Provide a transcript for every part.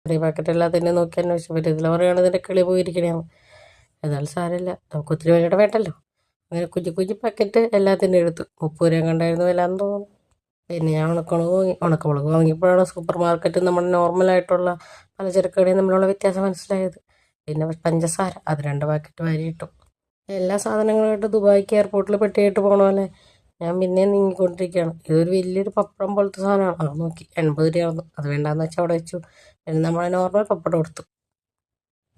ചെറിയ പാക്കറ്റ് എല്ലാത്തിൻ്റെ നോക്കി അന്വേഷിച്ചു പറ്റും. ഇതിൽ പറയുകയാണെങ്കിൽ ഇതിൻ്റെ കിളി പോയിരിക്കണേന്ന്. ഏതായാലും സാരമില്ല, നമുക്ക് ഒത്തിരി വിലയുടെ വേണ്ടല്ലോ. അങ്ങനെ കുഞ്ഞു കുഞ്ഞു പാക്കറ്റ് എല്ലാത്തിൻ്റെ എടുത്തു. 30 രൂപ കണ്ടായിരുന്നു വില എന്ന് തോന്നുന്നു. പിന്നെ ഞാൻ ഉണക്കമുളക് വാങ്ങി. ഉണക്കമുളക് വാങ്ങിയപ്പോഴാണ് സൂപ്പർ മാർക്കറ്റും നമ്മുടെ നോർമലായിട്ടുള്ള പലചരക്ക് കടയും തമ്മിലുള്ള വ്യത്യാസം മനസ്സിലായത്. പിന്നെ പഞ്ചസാര അത് 2 പാക്കറ്റ് വാരിയിട്ടു. എല്ലാ സാധനങ്ങളായിട്ട് ദുബായിക്ക് എയർപോർട്ടിൽ പെട്ടിയായിട്ട് പോകണ പോലെ ഞാൻ പിന്നെ നീങ്ങിക്കൊണ്ടിരിക്കുകയാണ്. ഇതൊരു വലിയൊരു പപ്പടം പോലത്തെ സാധനമാണ്. അത് നോക്കി 80 രൂപയായിരുന്നു. അത് വേണ്ടാന്ന് വെച്ചാൽ അവിടെ വെച്ചു. പിന്നെ നമ്മളെ നോർമൽ പപ്പടം എടുത്തു.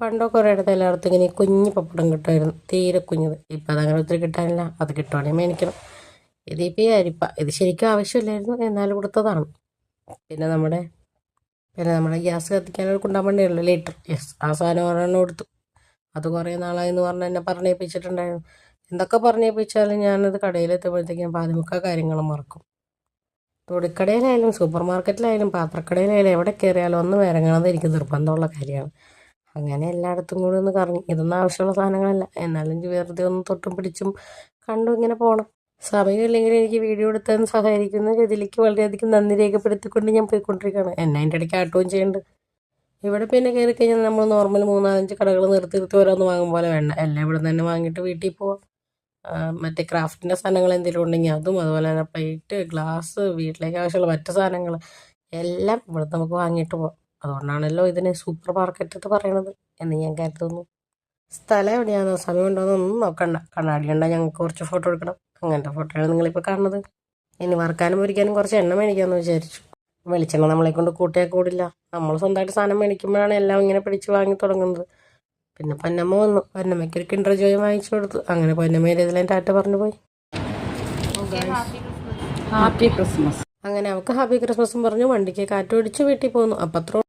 പണ്ടൊക്കെ ഒരിടത്ത് എല്ലായിടത്തും ഇങ്ങനെ കുഞ്ഞ് പപ്പടം കിട്ടുമായിരുന്നു, തീരെ കുഞ്ഞത്. ഇപ്പം അതങ്ങനെ ഒത്തിരി കിട്ടാനില്ല. അത് കിട്ടുവാണെങ്കിൽ മേടിക്കണം. ഇതിപ്പോൾ ഈ അരിപ്പ ഇത് ശരിക്കും ആവശ്യമില്ലായിരുന്നു, എന്നാലും കൊടുത്തതാണ്. പിന്നെ നമ്മുടെ ഗ്യാസ് കത്തിക്കാനൊരു കുണ്ടാൻ വേണ്ടിയുള്ളൂ ലൈറ്റർ. ആ സാധനം ഒരെണ്ണം കൊടുത്തു. അത് കുറേ നാളായെന്ന് പറഞ്ഞ് എന്നെ പറഞ്ഞേൽപ്പിച്ചിട്ടുണ്ടായിരുന്നു. എന്തൊക്കെ പറഞ്ഞേൽപ്പിച്ചാലും ഞാനത് കടയിലെത്തുമ്പോഴത്തേക്കും പാതിമുക്കാൽ കാര്യങ്ങളും മറക്കും. തുണിക്കടയിലായാലും സൂപ്പർ മാർക്കറ്റിലായാലും പാത്രക്കടയിലായാലും എവിടെ കയറിയാലും ഒന്ന് ഇറങ്ങണത് എനിക്ക് നിർബന്ധമുള്ള കാര്യമാണ്. അങ്ങനെ എല്ലായിടത്തും കൂടി ഒന്ന് കറങ്ങി. ഇതൊന്നും ആവശ്യമുള്ള സാധനങ്ങളല്ല, എന്നാലും വെറുതെ ഒന്ന് തൊട്ടും പിടിച്ചും കണ്ടും ഇങ്ങനെ പോകണം. സമയമില്ലെങ്കിൽ എനിക്ക് വീഡിയോ എടുത്താൻ സഹായിക്കുന്ന ഇതിലേക്ക് വളരെയധികം നന്ദി രേഖപ്പെടുത്തിക്കൊണ്ട് ഞാൻ പോയിക്കൊണ്ടിരിക്കുകയാണ്. എന്നെ അതിൻ്റെ ഇടയ്ക്ക് ആട്ടുകയും ചെയ്യുന്നുണ്ട്. ഇവിടെ പിന്നെ കയറി കഴിഞ്ഞാൽ നമ്മൾ നോർമൽ 3-5 കടകൾ നിർത്തി ഓരോന്ന് വാങ്ങും പോലെ വേണ്ട, എല്ലാം ഇവിടെ തന്നെ വാങ്ങിയിട്ട് വീട്ടിൽ പോവാം. മറ്റേ ക്രാഫ്റ്റിൻ്റെ സാധനങ്ങൾ എന്തെങ്കിലും ഉണ്ടെങ്കിൽ അതും, അതുപോലെ തന്നെ പ്ലേറ്റ്, ഗ്ലാസ്, വീട്ടിലേക്ക് ആവശ്യമുള്ള മറ്റു സാധനങ്ങൾ എല്ലാം ഇവിടെ നമുക്ക് വാങ്ങിയിട്ട് പോവാം. അതുകൊണ്ടാണല്ലോ ഇതിന് സൂപ്പർ മാർക്കറ്റ് എന്ന് പറയണത് എന്ന് ഞാൻ കരുതുന്നു. സ്ഥലം എവിടെയാണോ സമയം ഉണ്ടോയെന്നൊന്നും നോക്കണ്ട. കണ്ണാടി കണ്ടാൽ ഞങ്ങൾക്ക് കുറച്ച് ഫോട്ടോ എടുക്കണം. അങ്ങനത്തെ ഫോട്ടോയാണ് നിങ്ങളിപ്പോൾ കാണുന്നത്. ഇനി വറുക്കാനും പൊരിക്കാനും കുറച്ച് എണ്ണ മേടിക്കാമെന്ന് വിചാരിച്ചു. വെളിച്ചെണ്ണ നമ്മളെ കൊണ്ട് കൂട്ടിയാൽ കൂടില്ല. നമ്മൾ സ്വന്തമായിട്ട് സാധനം മേടിക്കുമ്പോഴാണ് എല്ലാം ഇങ്ങനെ പിടിച്ച് വാങ്ങി തുടങ്ങുന്നത്. പിന്നെ പൊന്നമ്മ വന്നു. പൊന്നമ്മയ്ക്ക് ഒരു കിൻഡർ ജോയ് വാങ്ങിച്ചു കൊടുത്തു. അങ്ങനെ പൊന്നമ്മ ഇതിലെല്ലാം ടാറ്റ പറഞ്ഞു പോയി. Happy Christmas. അങ്ങനെ അവൾക്ക് ഹാപ്പി ക്രിസ്മസും പറഞ്ഞു വണ്ടിക്ക് കാറ്റ് പിടിച്ച് വീട്ടിൽ പോന്നു. അപ്പം അത്ര